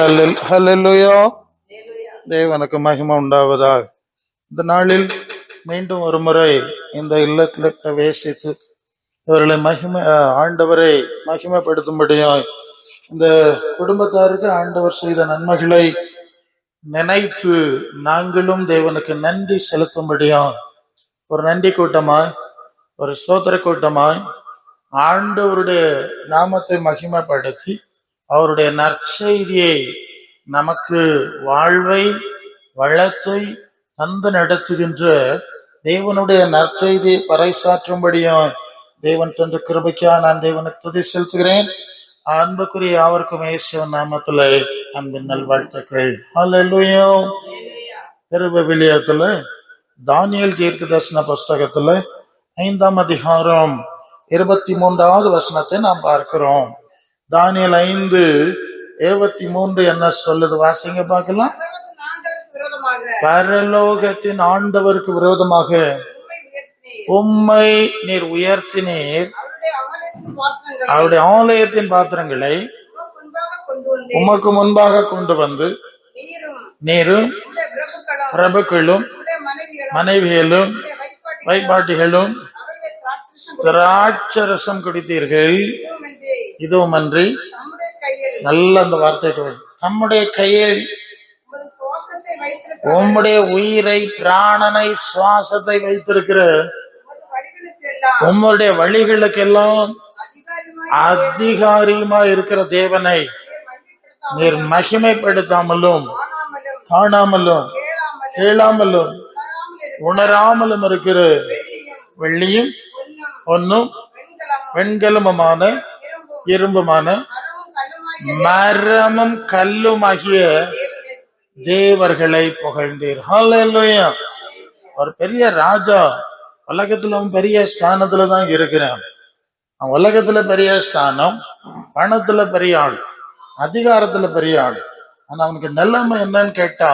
ஹல்லேலூயா. தேவனுக்கு மகிமை உண்டாவதாக. இந்த நாளில் மீண்டும் ஒரு முறை இந்த இல்லத்தில் பிரவேசித்து இவர்களை ஆண்டவரை மகிமைப்படுத்தும்படியாய் இந்த குடும்பத்தாருக்கு ஆண்டவர் செய்த நன்மைகளை நினைத்து நாங்களும் தேவனுக்கு நன்றி செலுத்தும்படியாய் ஒரு நன்றி கூட்டமாய், ஒரு சோதர கூட்டமாய் ஆண்டவருடைய நாமத்தை மகிமைப்படுத்தி அவருடைய நற்செய்தியை நமக்கு வாழ்வை வளத்தை தந்து நடத்துகின்ற தேவனுடைய நற்செய்தியை பறைசாற்றும்படியும் தேவன் தந்த கிருபைக்கா நான் தேவனுக்கு துதி செலுத்துகிறேன். அன்புக்குரிய யாவருக்கும் இயேசுவின் நாமத்திலே அன்பின் நல்வாழ்த்துக்கள். ஹல்லேலூயா. திருவிவிலியத்துல தானியேல் தீர்க்கதரிசன புஸ்தகத்துல 5ஆம் அதிகாரம் 23வது வசனத்தை நாம் பார்க்கிறோம். தானியேல் 5:23 என்ன சொல்லுது? வாசிங்க பார்க்கலாம். பரலோகத்தின் ஆண்டவருக்கு விரோதமாக உம்மை நீர் உயர்த்தினீர், அவருடைய ஆலயத்தின் பாத்திரங்களை உமக்கு முன்பாக கொண்டு வந்து நீரும் பிரபுக்களும் மனைவிகளும் வைப்பாட்டிகளும் திராட்சரசம் குடித்தீர்கள். இதுவுமன்றி, நல்ல அந்த வார்த்தைக்கு நம்முடைய கையில் உம்முடைய உயிரை பிராணனை சுவாசத்தை வைத்திருக்கிற உம்முடைய வழிகளுக்கெல்லாம் அதிகாரியுமா இருக்கிற தேவனை நீர் மகிமைப்படுத்தாமலும் காணாமலும் கேளாமலும் உணராமலும் இருக்கிற வெள்ளியும் பொன்னும் வெண்கலமுமான இரும்புமான மரமும் கல்லுமாகிய தேவர்களை புகழ்ந்தீர். ஹல்லேலூயா. ஒரு பெரிய ராஜா உலகத்துல அவன் பெரிய ஸ்தானத்துல தான் இருக்கிறான். அவன் உலகத்துல பெரிய ஸ்தானம், பணத்துல பெரிய ஆள், அதிகாரத்துல பெரிய ஆள். ஆனா அவனுக்கு நிலைமை என்னன்னு கேட்டா,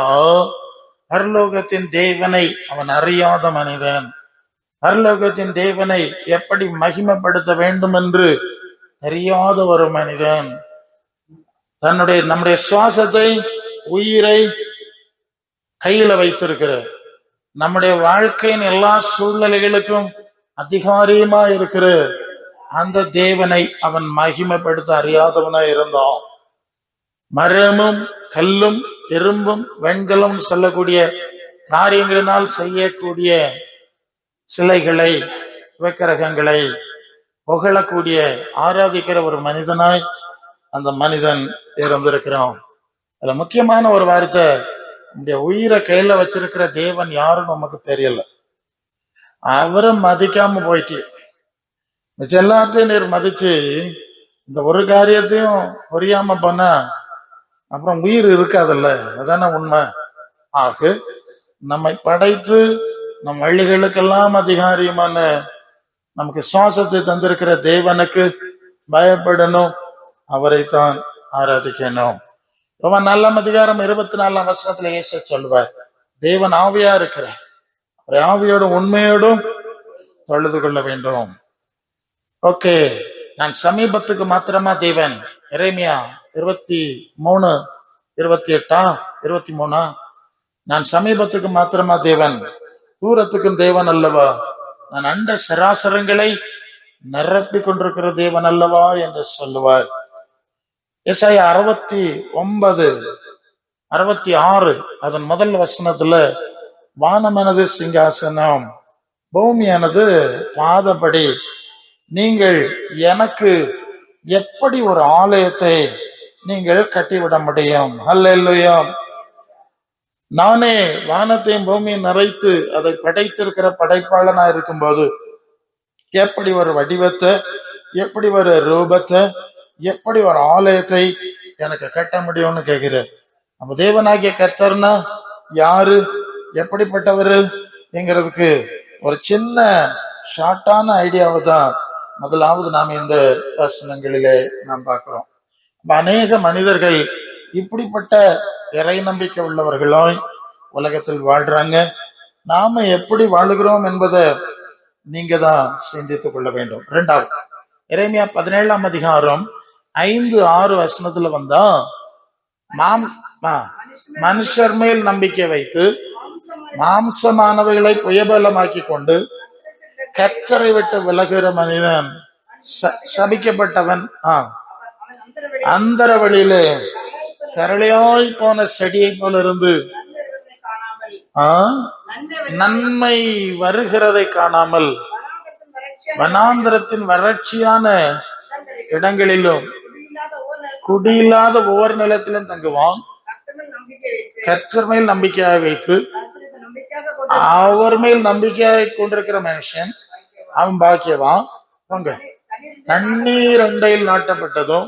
பரலோகத்தின் தேவனை அவன் அறியாத மனிதன். பரலோகத்தின் தேவனை எப்படி மகிமைப்படுத்த வேண்டும் என்று தெரியாத ஒரு மனிதன். நம்முடைய சுவாசத்தை உயிரை கையில வைத்திருக்கிற, நம்முடைய வாழ்க்கையின் எல்லா சூழ்நிலைகளுக்கும் அதிகாரியமா இருக்கிற அந்த தேவனை அவன் மகிமைப்படுத்த அறியாதவனா இருந்தான். மரமும் கல்லும் இரும்பும் வெண்கலம் சொல்லக்கூடிய காரியங்களினால் செய்யக்கூடிய சிலைகளை விக்கிரகங்களை புகழக்கூடிய ஆராதிக்கிற ஒரு மனிதனாய் அந்த மனிதன் இருந்திருக்கிறான். அதுல முக்கியமான ஒரு வார்த்தை, இந்த உயிரை கையில வச்சிருக்கிற தேவன் யாருன்னு நமக்கு தெரியல. அவரை மதிக்காம போயிட்டு மிச்ச எல்லாத்தையும் நீர் மதிச்சு இந்த ஒரு காரியத்தையும் புரியாம போனா அப்புறம் உயிர் இருக்காதுல்ல. அதான உண்மை. ஆக நம்மை படைத்து நம் வழிகளுக்கெல்லாம் அதிகாரியமான நமக்கு சுவாசத்தை தந்திருக்கிற தேவனுக்கு பயப்படணும், அவரைத்தான் ஆராதிக்கணும். ரொம்ப நல்ல அதிகாரம் 24ஆம் வசனத்துல இயேசு சொல்லுவார், தேவன் ஆவியா இருக்கிறார், அவரை ஆவியோடும் உண்மையோடும் தொழுது கொள்ள வேண்டும். ஓகே, நான் சமீபத்துக்கு மாத்திரமா தேவன். எரேமியா 23:28-23 நான் சமீபத்துக்கு மாத்திரமா தேவன், தூரத்துக்கும் தேவன் அல்லவா, நான் அண்ட சராசரங்களை நிரப்பி கொண்டிருக்கிற தேவன் அல்லவா என்று சொல்லுவார். ஏசாயா 69:66 அதன் முதல் வசனத்துல, வானமானது சிங்காசனம், பூமியானது பாதப்படி, நீங்கள் எனக்கு எப்படி ஒரு ஆலயத்தை நீங்கள் கட்டிவிட முடியும்? ஹல்லேலூயா. நானே வானத்தையும் பூமியை நிறைத்து அதை படைத்திருக்கிற படைப்பாளனா இருக்கும்போது எப்படி ஒரு வடிவத்தை, எப்படி ஒரு ரூபத்தை, எப்படி ஒரு ஆலயத்தை எனக்கு கட்ட முடியும்னு கேட்கிறேன். நம்ம தேவனாகிய கர்த்தர்னா யாரு, எப்படிப்பட்டவரு என்கிறதுக்கு ஒரு சின்ன ஷார்ட்டான ஐடியாவை தான் முதலாவது நாம் இந்த வசனங்களிலே நாம் பார்க்கிறோம். அநேக மனிதர்கள் இப்படிப்பட்ட இறை நம்பிக்கை உள்ளவர்களாய் உலகத்தில் வாழ்றாங்க. நாம எப்படி வாழுகிறோம் என்பதை நீங்க தான் சிந்தித்துக் கொள்ள வேண்டும். 2வது எரேமியா 17ஆம் அதிகாரம் 5-6 வசனத்துல வந்தா, மாம் ஆ, மனுஷர் மேல் நம்பிக்கை வைத்து மாம்சமானவைகளை புயபலமாக்கி கொண்டு கர்த்தரை விட்டு விலகுகிற மனிதன் சபிக்கப்பட்டவன். அந்தர வழியிலே கரளையாய் போன செடியை போல இருந்து நன்மை வருகிறதை காணாமல் வனாந்திரத்தின் வறட்சியான இடங்களிலும் குடியில்லாத ஒவ்வொரு நிலத்திலும் தங்குவான். கர்த்தர் மேல் நம்பிக்கையாக வைத்து அவர் மேல் நம்பிக்கையாக கொண்டிருக்கிற மனுஷன் அவன் பாக்கியவான். தண்ணீர் அண்டையில் நாட்டப்பட்டதும்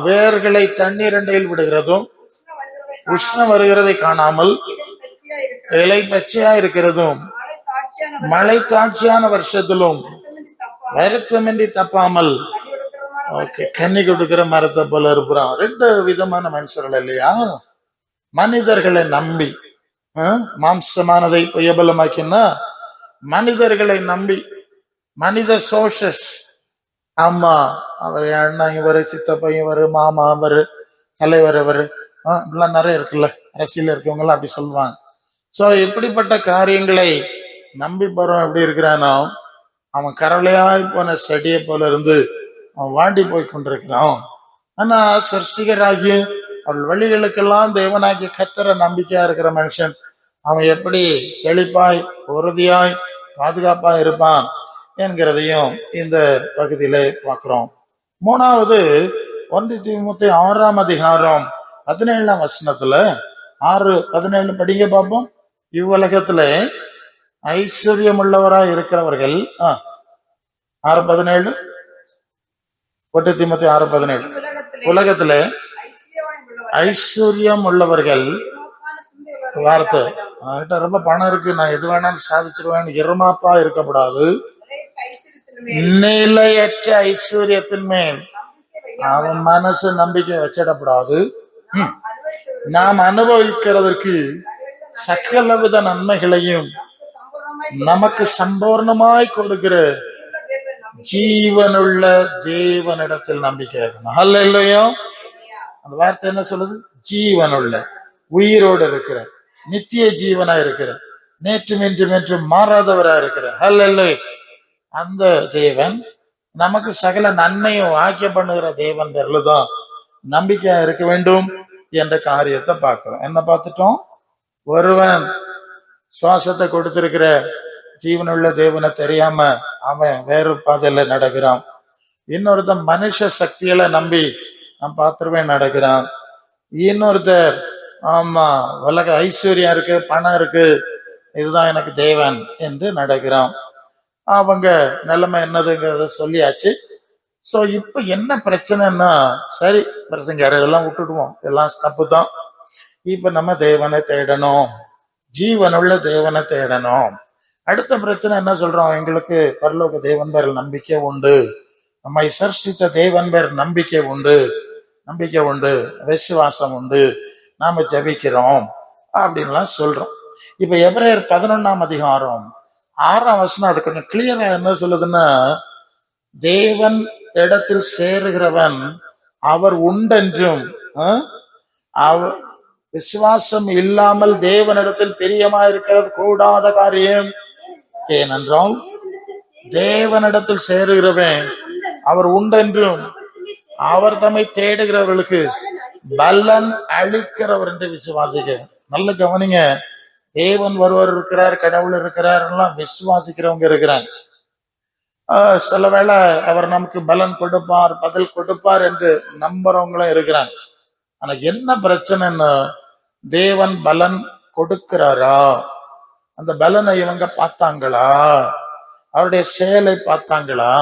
வேர்களை தண்ணீர் அண்டையில் விடுகிறதும் உஷ்ணம் வருகிறதை காணாமல் இலை பச்சையா இருக்கிறதும் மழை தாட்சியான வருஷத்திலும் வருத்தமின்றி தப்பாமல் கன்னி கொடுக்கிற மரத்தை போல இருப்பான். ரெண்டு விதமான மனுஷர்கள் இல்லையா? மனிதர்களை நம்பி மாம்சமானதை புயபலமாக்கினா மனிதர்களை நம்பி மனித சோர்சஸ். ஆமா, அவர் அண்ணா இவரு, சித்தப்பா இவரு, மாமா அவரு, தலைவர் அவரு, இப்படிலாம் நிறைய இருக்குல்ல, அரசியல் இருக்கவங்க எல்லாம் அப்படி சொல்லுவாங்க. சோ இப்படிப்பட்ட காரியங்களை நம்பி போறோம். எப்படி இருக்கிறானோ அவன் கரளையாய் போன செடியை போல இருந்து அவன் வாண்டி போய் கொண்டிருக்கிறான். ஆனா சிருஷ்டிகராகி அவள் வழிகளுக்கெல்லாம் தேவனாகி கர்த்தர நம்பிக்கையா இருக்கிற மனுஷன் அவன் எப்படி செழிப்பாய் உறுதியாய் பாதுகாப்பா இருப்பான் என்கிறதையும் இந்த பகுதியில பார்க்கிறோம். மூணாவது 1 தீமோத்தேயு 6ஆம் அதிகாரம் 17ஆம் வசனத்துல 6:17 படிங்க பார்ப்போம். இவ்வுலகத்துல ஐஸ்வர்யம் உள்ளவராய் இருக்கிறவர்கள் 6:17 1 தீமோத்தேயு 6:17 உலகத்துல ஐஸ்வர்யம் உள்ளவர்கள் வார்த்தை ரொம்ப பணம் இருக்கு, நான் எது வேணாலும் சாதிச்சிருவேன், இருமாப்பா இருக்கக்கூடாது. நிலையற்ற ஐஸ்வர்யத்தின் மேல் அவன் மனசு நம்பிக்கை வச்சிடக்கூடாது. நாம் அனுபவிக்கிறதற்கு சகலவித நன்மைகளையும் நமக்கு சம்பூர்ணமாய் கொடுக்கிற ஜீவனுள்ள தேவனிடத்தில் நம்பிக்கை இருக்கணும். அல்லேலூயா. அந்த வார்த்தை என்ன சொல்லுது? ஜீவனுள்ள, உயிரோடு இருக்கிற, நித்திய ஜீவனா இருக்கிற, நேற்றும் இன்றும் என்றும் மாறாதவரா இருக்கிற அல்லேலூயா அந்த தேவன் நமக்கு சகல நன்மையும் வாக்கிய பண்ணுகிற தேவன் பேர்லதான் நம்பிக்கையா இருக்க வேண்டும் என்ற காரியத்தை பார்க்கிறோம். என்ன பார்த்துட்டோம்? ஒருவன் சுவாசத்தை கொடுத்திருக்கிற ஜீவனுள்ள தேவனை தெரியாம அவன் வேறு பாதையில நடக்கிறான். இன்னொருத்தன் மனுஷ சக்திகளை நம்பி நான் பார்த்துருவேன் நடக்கிறான். இன்னொருத்தர் ஆமா உலக ஐஸ்வர்யம் இருக்கு, பணம் இருக்கு, இதுதான் எனக்கு தேவன் என்று நடக்கிறான். அவங்க நிலைமை என்னதுங்கிறத சொல்லியாச்சு. சோ இப்ப என்ன பிரச்சனைன்னா, சரி பிரச்சனை இதெல்லாம் விட்டுடுவோம், எல்லாம் தப்பு தான். இப்ப நம்ம தேவனை தேடணும், ஜீவனுள்ள தேவனை தேடணும். அடுத்த பிரச்சனை என்ன சொல்றோம்? எங்களுக்கு பரலோக தேவன் பேர் நம்பிக்கை உண்டு, நம்மை சஷ்டித்த தேவன் பேர் நம்பிக்கை உண்டு, நம்பிக்கை உண்டு, விசுவாசம் உண்டு, நாம ஜபிக்கிறோம் அப்படின்லாம் சொல்றோம். இப்ப எபிரேயர் 11ஆம் அதிகாரம் 6ஆம் வசனம் அது கொஞ்சம் கிளியரா என்ன சொல்லுதுன்னா, தேவன் இடத்தில் சேருகிறவன் அவர் உண்டென்றும் அவர் விசுவாசம் இல்லாமல் தேவனிடத்தில் பிரியமா இருக்கிறது கூடாத காரியம். ஏனென்றால் தேவனிடத்தில் சேருகிறவன் அவர் உண்டென்றும் அவர் தம்மை தேடுகிறவர்களுக்கு பலன் அளிக்கிறவர் என்று விசுவாசிக்க. நல்ல கவனிங்க, தேவன் ஒருவர் இருக்கிறார், கடவுள் இருக்கிறார் விசுவாசிக்கிறவங்க இருக்கிறாங்க. சில வேளை அவர் நமக்கு பலன் கொடுப்பார், பதில் கொடுப்பார் என்று நம்புறவங்களும் இருக்கிறாங்க. ஆனா என்ன பிரச்சனைன்னு, தேவன் பலன் கொடுக்கிறாரா, அந்த பலனை இவங்க பார்த்தாங்களா, அவருடைய செயலை பார்த்தாங்களா,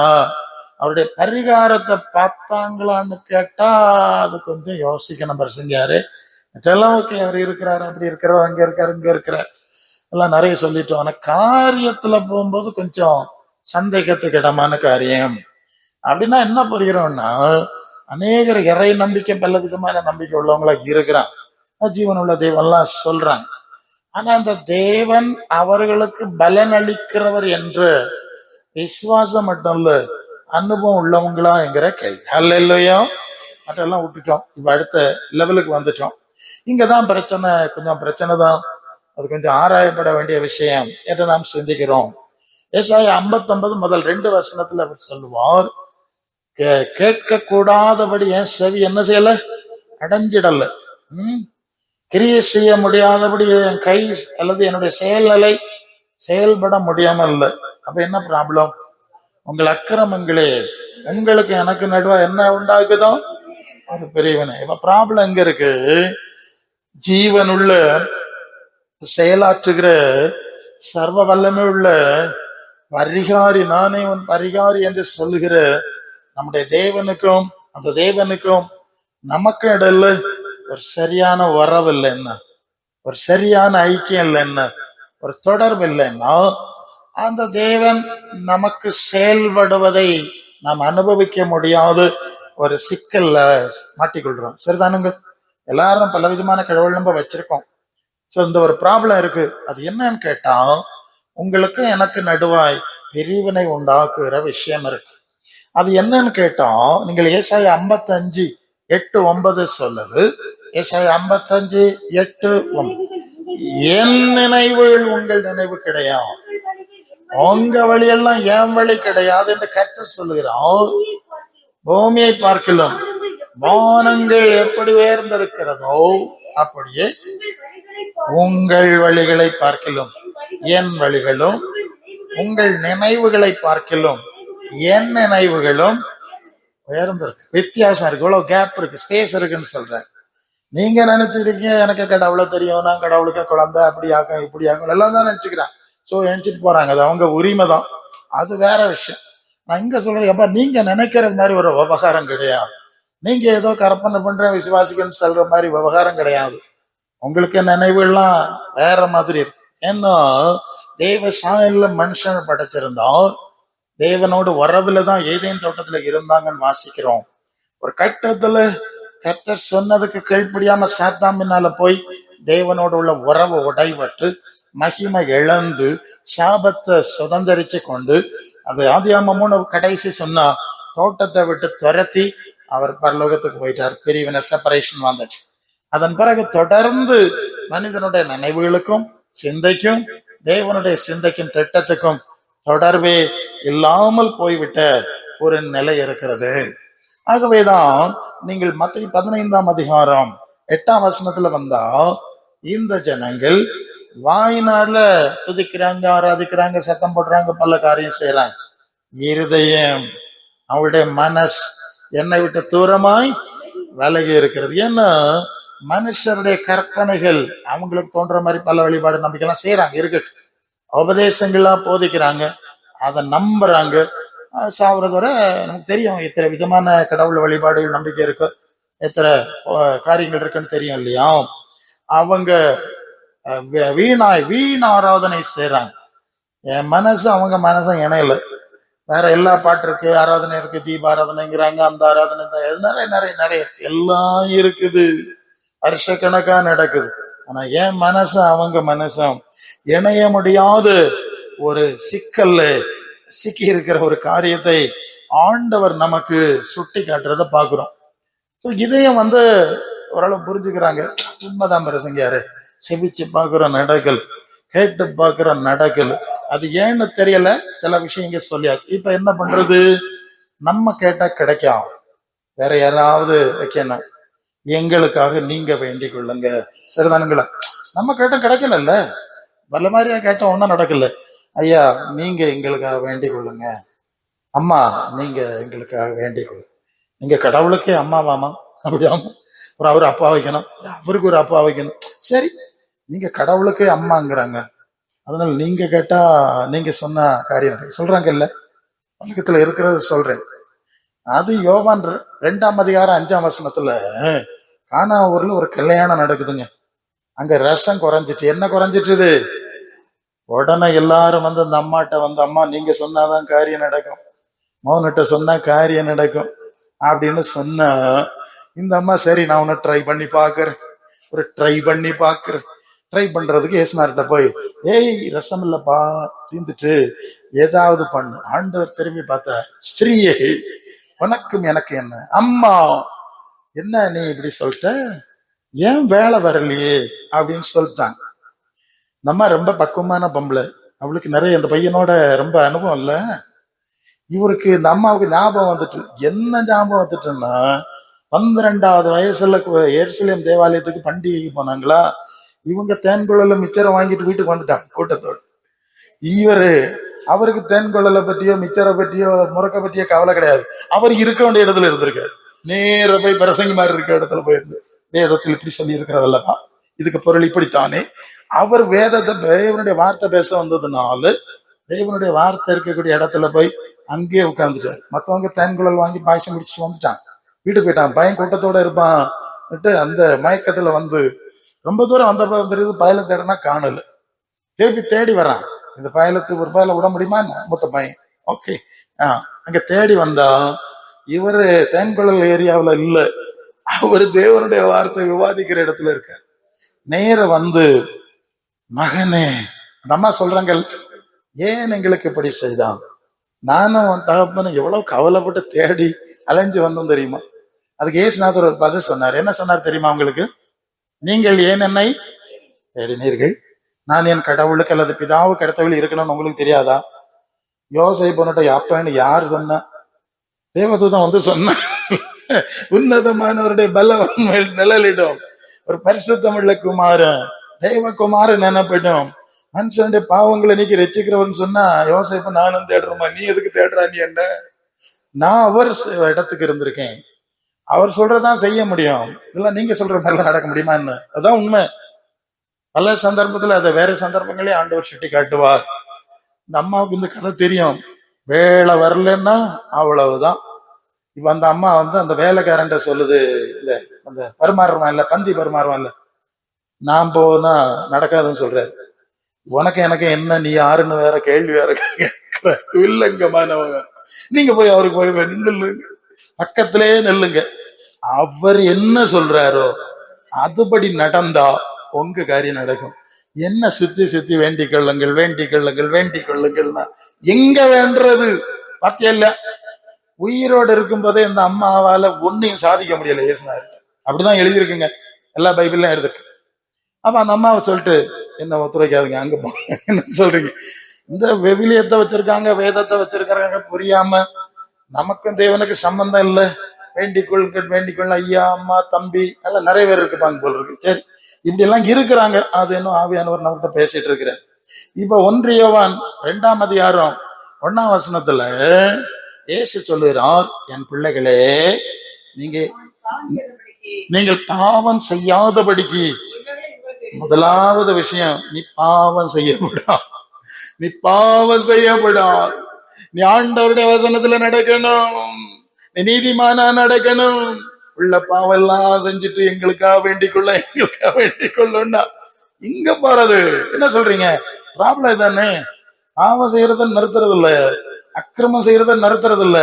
அவருடைய பரிகாரத்தை பார்த்தாங்களான்னு கேட்டா அது கொஞ்சம் யோசிக்கணும். பிரசங்கியாரு இதெல்லாம் ஓகே, அவர் இருக்கிறாரு, அப்படி இருக்கிறார், அங்க இருக்காரு, இங்க இருக்கிறார் எல்லாம் நிறைய சொல்லிட்டோம். ஆனா காரியத்துல போகும்போது கொஞ்சம் சந்தேகத்துக்கு இடமான காரியம். அப்படின்னா என்ன புரிகிறோம்னா, அநேகர் இறை நம்பிக்கை பல விதமான நம்பிக்கை உள்ளவங்களா இருக்கிறான், ஜீவன் உள்ள தேவன்லாம் சொல்றாங்க. ஆனா அந்த தேவன் அவர்களுக்கு பலன் அளிக்கிறவர் என்று விசுவாசம் மட்டும் இல்ல, அனுபவம் உள்ளவங்களா என்கிற கேள்வி. அல்லேலூயா. மற்றெல்லாம் விட்டுட்டோம். இப்ப அடுத்த லெவலுக்கு வந்துட்டோம். இங்கதான் கொஞ்சம் பிரச்சனை தான். அது கொஞ்சம் ஆராயப்பட வேண்டிய விஷயம் என்று நாம் சிந்திக்கிறோம். ஏசாயா 59 முதல் 2 வசனத்துல அவர் சொல்லுவார், கேட்க கூடாதபடி என் செவி என்ன செய்யல, அடைஞ்சிடல. கிரியை செய்ய முடியாதபடி என் கை அல்லது என்னுடைய செயல்நிலை செயல்பட முடியாமல் இல்லை. அப்ப என்ன ப்ராப்ளம்? உங்கள் அக்கிரமங்களே உங்களுக்கு எனக்கு நடுவா என்ன உண்டாக்குதோ ஒரு பெரியவனே. இப்ப ப்ராப்ளம் எங்க இருக்கு? ஜீவனுள்ள செயலாற்றுகிற சர்வ வல்லமை உள்ள பரிகாரி, நானே உன் பரிகாரி என்று சொல்லுகிற நம்முடைய தேவனுக்கும் அந்த தேவனுக்கும் நமக்கு இடையில ஒரு சரியான உறவு இல்லைன்னா, ஒரு சரியான ஐக்கியம் இல்லைன்னா, ஒரு தொடர்பு இல்லைன்னா, அந்த தேவன் நமக்கு செயல்படுவதை நாம் அனுபவிக்க முடியாது ஒரு சிக்கல்ல மாட்டிக்கொள்றோம். சரிதானுங்க? எல்லாரும் பல விதமான கடவுள் நம்ம வச்சிருக்கோம். சோ இந்த ஒரு ப்ராப்ளம் இருக்கு. அது என்னன்னு கேட்டா, உங்களுக்கு எனக்கு நடுவாய் பிரிவினை உண்டாக்குகிற விஷயம் இருக்கு. அது என்னன்னு கேட்டா, நீங்கள் ஏசாயா 55:8-9 சொல்லுது. ஏசாயா 55:8-9, என் நினைவுகள் உங்கள் நினைவு கிடையாது, உங்க வழியெல்லாம் என் வழி கிடையாது என்று கர்த்தர் சொல்லுகிறார். பூமியை பார்க்கலாம் வானங்கள் எப்படி உயர்ந்திருக்கிறதோ அப்படியே உங்கள் வழிகளை பார்க்கலாம் என் வழிகளும், உங்கள் நினைவுகளை பார்க்கலாம் என் நினைவுகளும் உயர்ந்திருக்கு. வித்தியாசம் இருக்கு, இவ்வளவு கேப் இருக்கு, ஸ்பேஸ் இருக்குன்னு சொல்றேன். நீங்க நினைச்சிருக்கீங்க எனக்கு கடவுளை தெரியும், நான் கடவுளுக்கு குழந்தை அப்படி ஆகும் இப்படி ஆகும் எல்லாம் தான் நினைச்சுக்கிறேன். சோ நினைச்சிட்டு போறாங்க, அது அவங்க உரிமை தான், அது வேற விஷயம். நான் இங்க சொல்றேன், அப்ப நீங்க நினைக்கிறது மாதிரி ஒரு விவகாரம் கிடையாது. நீங்க ஏதோ கற்பனை பண்ற விசுவாசிகள் சொல்ற மாதிரி விவகாரம் கிடையாது. உங்களுக்கு நினைவுகள்லாம் வேற மாதிரி இருக்கு. ஏன்னா தேவ சாயல்ல மனுஷன் படைச்சிருந்தோம், தேவனோட உறவுல தான் ஏதேன் தோட்டத்துல இருந்தாங்கன்னு வாசிக்கிறோம். ஒரு கட்டத்துல கர்த்தர் சொன்னதுக்கு கீழ்ப்படியாம சாத்தாமினால போய் தேவனோடு உள்ள உறவு உடைபட்டு மகிமை இழந்து சாபத்தை சுதந்திரிச்சு கொண்டு, அது ஆதியாகமம் 3 கடைசி சொன்னா, தோட்டத்தை விட்டு துரத்தி அவர் பரலோகத்துக்கு போயிட்டார். பிரிவினை செப்பரேஷன் வந்துச்சு. அதன் பிறகு தொடர்ந்து மனிதனுடைய நினைவுகளுக்கும் சிந்தைக்கும் தேவனுடைய சிந்தைக்கும் திட்டத்துக்கும் தொடர்பே இல்லாமல் போய்விட்ட ஒரு நிலை இருக்கிறது. ஆகவேதான் நீங்கள் மத்தேயு 15:8 வந்தா, இந்த ஜனங்கள் வாயினால துதிக்கிறாங்க, ஆராதிக்கிறாங்க, சத்தம் போடுறாங்க, பல காரியம் செய்யறாங்க, இருதயம் அவளுடைய மனசு என்னை விட்டு தூரமாய் விலகி இருக்கிறது. ஏன்னா மனுஷருடைய கற்பனைகள் அவங்களுக்கு தோன்ற மாதிரி பல வழிபாடு நம்பிக்கைலாம் செய்யறாங்க, இருக்கட்டும். உபதேசங்கள்லாம் போதிக்கிறாங்க, அதை நம்புறாங்க. சாவறது வரை நமக்கு தெரியும் எத்தனை விதமான கடவுள் வழிபாடுகள் நம்பிக்கை இருக்கு, எத்தனை காரியங்கள் இருக்குன்னு தெரியும் இல்லையா? அவங்க வீண் ஆராதனை செய்யறாங்க. என் மனசு அவங்க மனசும் இணையில. வேற எல்லா பாட்டு இருக்கு, ஆராதனை இருக்கு, தீப ஆராதனைங்கிறாங்க, அந்த ஆராதனை நிறைய நிறைய நிறைய எல்லாம் இருக்குது, வருஷக்கணக்கா நடக்குது. ஆனா என் மனசும் அவங்க மனசும் இணைய முடியாத ஒரு சிக்கல்ல சிக்கி இருக்கிற ஒரு காரியத்தை ஆண்டவர் நமக்கு சுட்டி காட்டுறத பாக்குறோம். ஸோ இதையும் ஓரளவு புரிஞ்சுக்கிறாங்க. உண்மைதான் பிரசங்கியாரு, செவிச்சு பாக்குற நடக்கல், கேட்டு பாக்குற நடக்கல், அது ஏன்னு தெரியல, சில விஷயங்க சொல்லியாச்சு. இப்ப என்ன பண்றது? நம்ம கேட்டா கிடைக்கும், வேற யாராவது வைக்கணும், எங்களுக்காக நீங்க வேண்டிக் கொள்ளுங்க. சரிதானுங்களா? நம்ம கேட்ட கிடைக்கல, வல்ல மாதிரியா கேட்ட ஒன்னும் நடக்கல. ஐயா நீங்க எங்களுக்காக வேண்டிக் கொள்ளுங்க, அம்மா நீங்க எங்களுக்காக வேண்டிக் கொள்ளுங்க. நீங்க கடவுளுக்கே அம்மாவாமா, அப்படியாமா? ஒரு அவரு அப்பா வைக்கணும், அவருக்கு ஒரு அப்பா வைக்கணும். சரி, நீங்க கடவுளுக்கே அம்மாங்கிறாங்க, அதனால நீங்க கேட்டா நீங்க சொன்ன காரியம் சொல்றாங்க இல்ல, உலகத்துல இருக்கிறது சொல்றேன். அது யோவான் 2:5 கானா ஊர்ல ஒரு கல்யாணம் நடக்குதுங்க. அங்க ரசம் குறைஞ்சிட்டு, என்ன குறைஞ்சிட்டுது? உடனே எல்லாரும் அந்த அம்மாட்ட அம்மா நீங்க சொன்னாதான் காரியம் நடக்கும், மௌனிட்ட சொன்னா காரியம் நடக்கும் அப்படின்னு சொன்னா, இந்த அம்மா சரி நான் உன்னை ட்ரை பண்ணி பாக்குறேன், ஒரு ட்ரை பண்ணி பாக்குறேன். ட்ரை பண்றதுக்கு ஏசுனார்கிட்ட போய், ஏய் ரசம் இல்லப்பா தீந்துட்டு, ஏதாவது பண்ணு. ஆண்டவர் திரும்பி பார்த்தா, ஸ்திரீயே உனக்கும் எனக்கு என்ன, அம்மா என்ன நீ இப்படி சொல்லிட்ட, ஏன் வேலை வரலையே அப்படின்னு சொல்லிட்டாங்க. நம்ம ரொம்ப பக்குவமான பொம்பளை, அவளுக்கு நிறைய இந்த பையனோட ரொம்ப அனுபவம் இல்ல. இவருக்கு இந்த அம்மாவுக்கு ஞாபகம் வந்துட்டு, என்ன ஞாபகம் வந்துட்டுன்னா 12வது வயசுல எருசலேம் தேவாலயத்துக்கு பண்டிகைக்கு போனாங்களா, இவங்க தேன்குழல மிச்சரை வாங்கிட்டு வீட்டுக்கு வந்துட்டாங்க கூட்டத்தோடு. இவரு அவருக்கு தேன்குழலை பற்றியோ மிச்சரை பற்றியோ முறக்க பற்றியோ கவலை கிடையாது. அவர் இருக்க வேண்டிய இடத்துல இருந்திருக்காரு. நேர போய் பிரசங்கி மாதிரி இருக்க இடத்துல போயிருந்து வேதத்தில் இப்படி சொல்லி இருக்கிறதல்லப்பா, இதுக்கு பொருள் இப்படித்தானே. அவர் வேதத்தை தேவனுடைய வார்த்தை பேச வந்ததுனால தேவனுடைய வார்த்தை இருக்கக்கூடிய இடத்துல போய் அங்கேயே உட்கார்ந்துட்டாரு. மற்றவங்க தேன்குழல் வாங்கி பாயசம் முடிச்சுட்டு வந்துட்டாங்க, வீட்டுக்கு போயிட்டான். பையன் கூட்டத்தோட இருப்பான் அந்த மயக்கத்துல வந்து ரொம்ப தூரம் வந்தப்ப தெரியுது பயலை தேடினா காணல. திருப்பி தேடி வரான். இந்த பயலத்துக்கு ஒரு பயலை விட முடியுமா என்ன, மூத்த பையன். ஓகே, அங்க தேடி வந்தா இவரு தேன்குழல் ஏரியாவில் இல்ல, அவரு தேவனுடைய வார்த்தை விவாதிக்கிற இடத்துல இருக்கார். நேர வந்து, மகனே, அந்த அம்மா சொல்றாங்க, ஏன் எங்களுக்கு இப்படி செய்தான், நானும் தகப்பனும் எவ்வளவு கவலைப்பட்டு தேடி அலைஞ்சு வந்தோம் தெரியுமா. அதுக்கு ஏசுநாதர் ஒரு பதில் சொன்னார். என்ன சொன்னார் தெரியுமா உங்களுக்கு? நீங்கள் ஏன் என்னை தேடினீர்கள், நான் என் கடவுளுக்கு அல்லது பிதாவுக்கு அடுத்தவள் இருக்கணும்னு உங்களுக்கு தெரியாதா? யோசேப்பு அப்பன்னு யாரு சொன்ன? தேவதூதன் வந்து சொன்ன. உன்னதமானவருடைய பலம் நிழலிடும், ஒரு பரிசுத்தமுள்ள குமாரன் தேவகுமாரன் நினைப்பிடும், மனுஷனுடைய பாவங்களை நீக்கி ரசிக்கிறவன் சொன்னா யோசேப்பு நானும் தேடுறோமா, நீ எதுக்கு தேடுறா, நீ என்ன? நான் அவர் இடத்துக்கு இருந்திருக்கேன், அவர் சொல்றதான் செய்ய முடியும், இதெல்லாம் நீங்க சொல்ற மாதிரிலாம் நடக்க முடியுமா என்ன? அதான் உண்மை. பல சந்தர்ப்பத்துல அதை வேற சந்தர்ப்பங்களே ஆண்டவர் சுட்டி காட்டுவார். இந்த அம்மாவுக்கு இந்த கதை தெரியும். வேலை வரலன்னா அவ்வளவுதான். இப்ப அந்த அம்மா வந்து அந்த வேலைக்காரன் சொல்லுது, இல்ல அந்த பரிமாறுவான் இல்ல, பந்தி பரிமாறுவான் இல்ல, நான் போனா நடக்காதுன்னு சொல்றாரு. உனக்கு எனக்கு என்ன, நீ யாருன்னு வேற கேள்வி வேற இல்லங்கமானவங்க, நீங்க போய் அவருக்கு போய் நில்லுங்க, பக்கத்திலே நெல்லுங்க, அவர் என்ன சொல்றாரோ அதுபடி நடந்தா உங்க காரியம் நடக்கும். என்ன சுத்தி சுத்தி வேண்டிக் கொள்ளுங்கள் வேண்டிக் கொள்ளுங்கள் வேண்டிக் கொள்ளுங்கள்னா எங்க வேண்டது பாத்தியல்ல. உயிரோடு இருக்கும் போதே இந்த அம்மாவால ஒன்னையும் சாதிக்க முடியல ஏசுனாரு. அப்படிதான் எழுதியிருக்குங்க, எல்லா பைபிள்லாம் எடுத்துருக்கு. அப்ப அந்த அம்மாவை சொல்லிட்டு, என்ன ஒத்துழைக்காதுங்க அங்க போ, என்ன சொல்றீங்க, இந்த விவிலியத்தை வச்சிருக்காங்க வேதத்தை வச்சிருக்காங்க, புரியாம நமக்கும் தேவனுக்கு சம்பந்தம் இல்லை, வேண்டிக் கொள்ளுங்கள் வேண்டிக் கொள்ள, ஐயா அம்மா தம்பி எல்லாம் நிறைய பேர் இருக்குப்பாங்க போல் இருக்கு. சரி, இப்படி எல்லாம் இருக்கிறாங்க. அது இன்னும் ஆவியானவர் நம்மகிட்ட பேசிட்டு இருக்கிறார். இப்ப 1 யோவான் 2ஆம் அதிகாரம் 1ஆம் வசனத்துல இயேசு சொல்லுகிறார், என் பிள்ளைகளே, நீங்கள் பாவம் செய்யாதபடிக்கு முதலாவது விஷயம், நீ பாவம் செய்யப்படா, நீ பாவம் செய்யப்படா, நீ ஆண்டவருடைய வசனத்துல நடக்கணும், நீ நீதிமானா நடக்கணும். உள்ள பாவம் எல்லாம் செஞ்சுட்டு எங்களுக்காக வேண்டிக் கொள்ளுன்னா இங்க போறது. என்ன சொல்றீங்க? ப்ராப்ளம் தானே. பாவம் செய்யறத நிறுத்துறது இல்ல, அக்கிரமம் செய்யறத நிறுத்துறது இல்ல,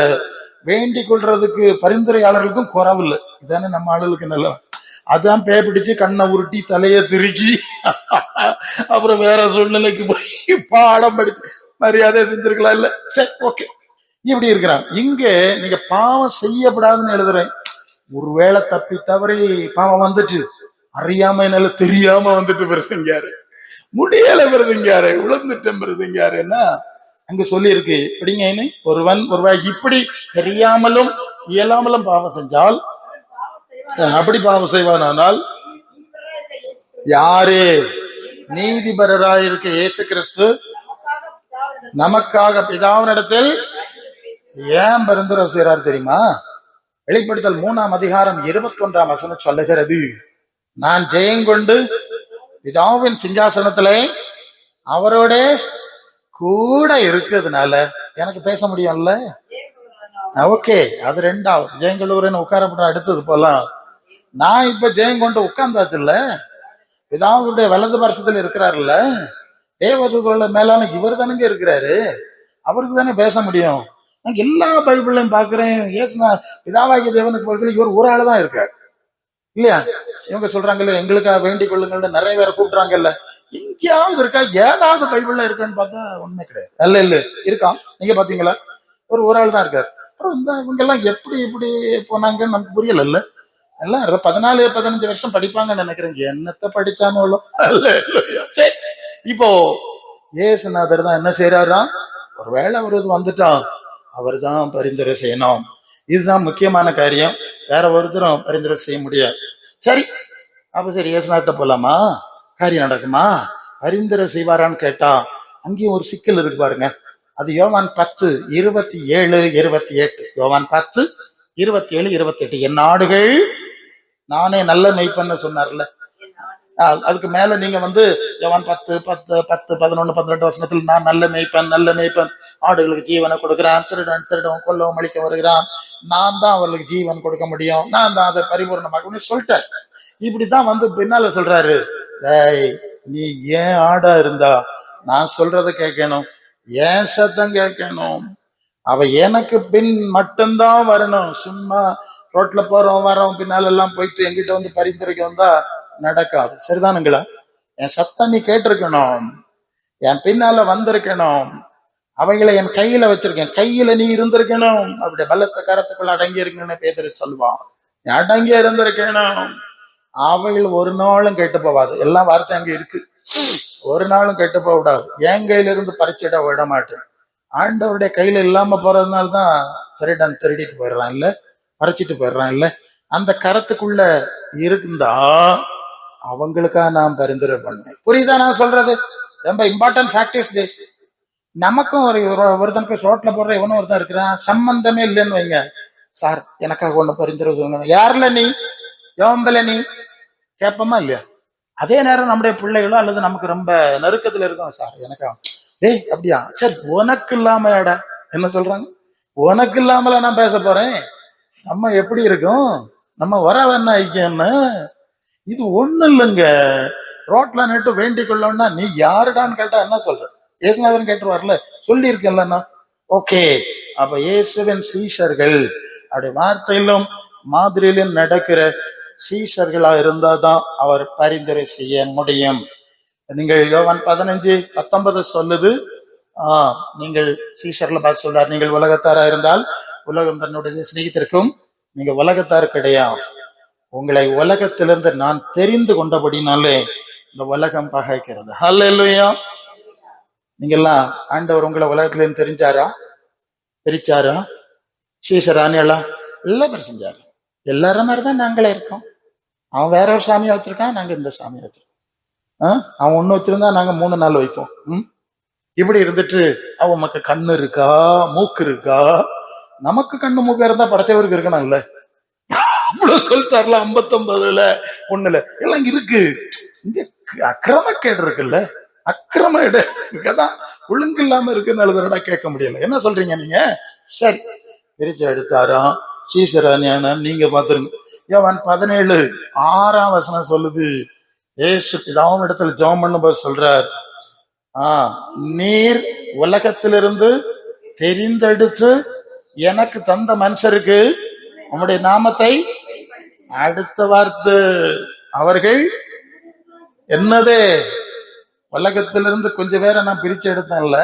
வேண்டிக் கொள்றதுக்கு பரிந்துரையாளர்களுக்கும் குறவு இல்லை. இதுதானே நம்ம ஆளுகளுக்கு நல்ல. அதான் பிடிச்சு கண்ணை உருட்டி தலைய திருக்கி அப்புறம் வேற சூழ்நிலைக்கு போய் பாடம் படிச்சு மரியாதை செஞ்சிருக்கலாம் இல்ல. சரி, ஓகே, இப்படி இருக்கிறான். இங்க நீங்க பாவம் செய்யப்படாதுன்னு எழுதுறேன். ஒருவேளை தப்பி தவறி பாவம் வந்துட்டு, அறியாம என்னால தெரியாம வந்துட்டு பெருசங்காரு, முடியல பெருசங்காரு, உழந்துட்டேன் பெருசங்காருன்னா அங்க சொல்லி இருக்கு. எப்படிங்க, ஒருவன் இப்படி தெரியாமலும் இயலாமலும் பாவம் செஞ்சால், அப்படி பாவம் செய்வானால் யாரு? நீதிபரராயிருக்க இயேசு கிறிஸ்து நமக்காக பிதாவினிடத்தில் ஏன் பரிந்துரை செய்யறாரு தெரியுமா? வெளிப்படுத்தல் 3ஆம் அதிகாரம் 21ஆம் வசனம் சொல்லுகிறது, நான் ஜெயங்கொண்டு பிதாவின் சிங்காசனத்திலே அவரோட கூட இருக்கிறதுனால எனக்கு பேச முடியும்ல. ஓகே, அது 2வது. ஜெயங்கொள்ளூர்னு உட்காரப்பட்ட அடுத்தது போலாம். நான் இப்ப ஜெயங்கொண்டு உட்கார்ந்தாச்சு இல்ல, பிதாவுடைய வலது பரிசத்துல இருக்கிறாருல்ல, தேவதூதர்களோட மேலான இவர் தானங்க இருக்கிறாரு, அவருக்கு தானே பேச முடியும். எல்லா பைபிளையும் பாக்குறேன், ஏசுனா பிதாவாகிய தேவனுக்கு பக்கத்துல இவர் ஒரு ஆளுதான் இருக்காரு இல்லையா? இவங்க சொல்றாங்கல்ல எங்களுக்காக வேண்டிக் கொள்ளுங்கள், நிறைய பேரை கூப்பிடுறாங்கல்ல, எங்கேயாவது இருக்கா? ஏதாவது பைபிள்ல இருக்கான்னு பார்த்தா உண்மை கிடையாது. அல்ல இல்ல இருக்கான், நீங்க பாத்தீங்களா? ஒரு ஆள் தான் இருக்காரு. அப்புறம் இவங்க எல்லாம் எப்படி இப்படி போனாங்கன்னு நமக்கு புரியல இல்ல. எல்லாம் 14-15 வருஷம் படிப்பாங்கன்னு நினைக்கிறேன். என்னத்த படிச்சானோ. சரி, இப்போ ஏசுநாதர் தான் என்ன செய்யறாராம், ஒருவேளை அவரு வந்துட்டான், அவர் தான் பரிந்துரை செய்யணும். இதுதான் முக்கியமான காரியம். வேற ஒருத்தரும் பரிந்துரை செய்ய முடியாது. சரி, அப்ப சரி ஏசுநாட்ட போலாமா, காரியம் நடக்குமா, பரிந்துரை செய்வாரான்னு கேட்டா அங்கேயும் ஒரு சிக்கல் இருக்கு பாருங்க. அது யோவான் 10:27-28. யோவான் 10:27-28. என் ஆடுகள் நானே நல்ல மெய்ப்பன்னு சொன்னார்ல. அதுக்கு மேல நீங்க யோவான் 10:11-18 வசனத்தில் நான் நல்ல மெய்ப்பன் ஆடுகளுக்கு ஜீவனை கொடுக்கிறான், திருடன் கொல்லவும் அழிக்க வருகிறான், நான் தான் அவர்களுக்கு ஜீவன் கொடுக்க முடியும், நான் தான் அதை பரிபூர்ணமாக சொல்லிட்டேன். இப்படிதான் பின்னால சொல்றாரு, நீ ஏன் ஆடா இருந்தா நான் சொல்றத கேட்கணும், ஏன் சத்தம் கேட்கணும், அவ எனக்கு பின் மட்டும்தான் வரணும். சும்மா ரோட்ல போறோம் வரோம் பின்னால எல்லாம் போயிட்டு எங்கிட்ட பரிந்துரைக்க வந்தா நடக்காது. சரிதானுங்களா? என் சத்தம் நீ கேட்டிருக்கணும், என் பின்னால வந்திருக்கணும், அவைகளை என் கையில வச்சிருக்கேன், கையில நீ இருந்திருக்கணும், அப்படி பலத்த கரத்துக்குள்ள அடங்கி இருக்கணும்னு பேதர் சொல்லுவான். அடங்கி இருந்திருக்கணும். அவைகள் ஒரு நாளும் கெட்டு போவாது. எல்லாம் வார்த்தை அங்க இருக்கு. ஒரு நாளும் கெட்டு போக விடாது. என் கையில இருந்து பறிச்சிட விட மாட்டேன். ஆண்டவருடைய கையில இல்லாம போறதுனால்தான் திருடன் திருடிட்டு போயிடுறான் இல்ல, பறிச்சிட்டு போயிடுறான் இல்ல. அந்த கரத்துக்குள்ள இருந்தா அவங்களுக்காக நான் பரிந்துரை பண்ணுவேன். புரியுதா நான் சொல்றது? ரொம்ப இம்பார்ட்டன்ட் ஃபேக்ட் இஸ் திஸ். நமக்கும் ஒருத்தனுக்கு ரோட்ல போடுற இவனும் ஒருத்தன் இருக்கிறான், சம்பந்தமே இல்லைன்னு வைங்க, சார் எனக்காக ஒண்ணு பரிந்துரை சொல்லணும், யாருல நீ, யோம்பல நீ கேட்போமா இல்லையா? அதே நேரம் நம்முடைய பிள்ளைகளோ அல்லது நமக்கு ரொம்ப நெருக்கத்துல இருக்கும், சார் எனக்கா, டேய் அப்படியா, சரி உனக்கு இல்லாமடா, என்ன சொல்றாங்க, உனக்கு இல்லாமல நான் பேச போறேன். நம்ம எப்படி இருக்கும், நம்ம வர வேணா ஐக்கியம்னு. இது ஒண்ணு இல்லைங்க. ரோட்ல நிட்டு வேண்டிக் கொள்ளணும்னா நீ யாருடான்னு கேட்டா என்ன சொல்ற, ஏசுநாதன் கேட்டுருவார்ல, சொல்லி இருக்கேன்லன்னா. ஓகே, அப்ப இயேசுவின் சீஷர்கள் அப்படி வார்த்தையிலும் மாதிரியிலும் நடக்கிற சீஷர்களா இருந்தாதான் அவர் பரிந்துரை செய்ய முடியும். நீங்கள் யோவான் 15:19 சொல்லுது, நீங்கள் சீஷர்ல பார்த்து சொல்றார், நீங்கள் உலகத்தாரா இருந்தால் உலகம் தன்னுடைய சிநேகித்திற்கும், நீங்க உலகத்தார் கிடையாது, உங்களை உலகத்திலிருந்து நான் தெரிந்து கொண்டபடினாலே இந்த உலகம் பகைக்கிறது. ஹல்லேலூயா. நீங்கெல்லாம் ஆண்டவர் உங்களை உலகத்துல இருந்து தெரிஞ்சாரா, பிரிச்சாரா, சீஷரானியெல்லாம் எல்லாம் பேர் செஞ்சாரு. எல்லாரும் மாதிரிதான் நாங்களே இருக்கோம். அவன் வேற ஒரு சாமியை வச்சிருக்கான், நாங்க இந்த சாமியை வச்சிருக்கோம். அவன் ஒண்ணு வச்சிருந்தா நாங்க 3 நாள் வைப்போம். இப்படி இருந்துட்டு அவன் நமக்கு கண்ணு இருக்கா, மூக்கு இருக்கா, நமக்கு கண்ணு மூக்கு இருந்தா படைச்சவருக்கு இருக்கணும் இல்ல, அவ்வளவு சொல்லிட்டார்ல 59 1 எல்லாம் இருக்கு. இங்க அக்கிரமக்கேடு இருக்குல்ல, அக்கிரம இடதான் ஒழுங்கு இல்லாம இருக்குன்னு கேட்க முடியல. என்ன சொல்றீங்க நீங்க? சரி, பிரிச்சு எடுத்தாராம் சீசரானியான. நீங்க பாத்துருங்க, யோவான் 17:6 சொல்லுது, ஏசு பிதாவும் இடத்துல ஜெபம் பண்ணும்போது சொல்றார், நீர் உலகத்திலிருந்து தெரிந்தெடுத்து எனக்கு தந்த மனுஷருக்கு உம்முடைய நாமத்தை, அடுத்த வார்த்தை, அவர்கள் என்னதே உலகத்திலிருந்து கொஞ்சம் பேரை நான் பிரிச்சு எடுத்தேன்ல,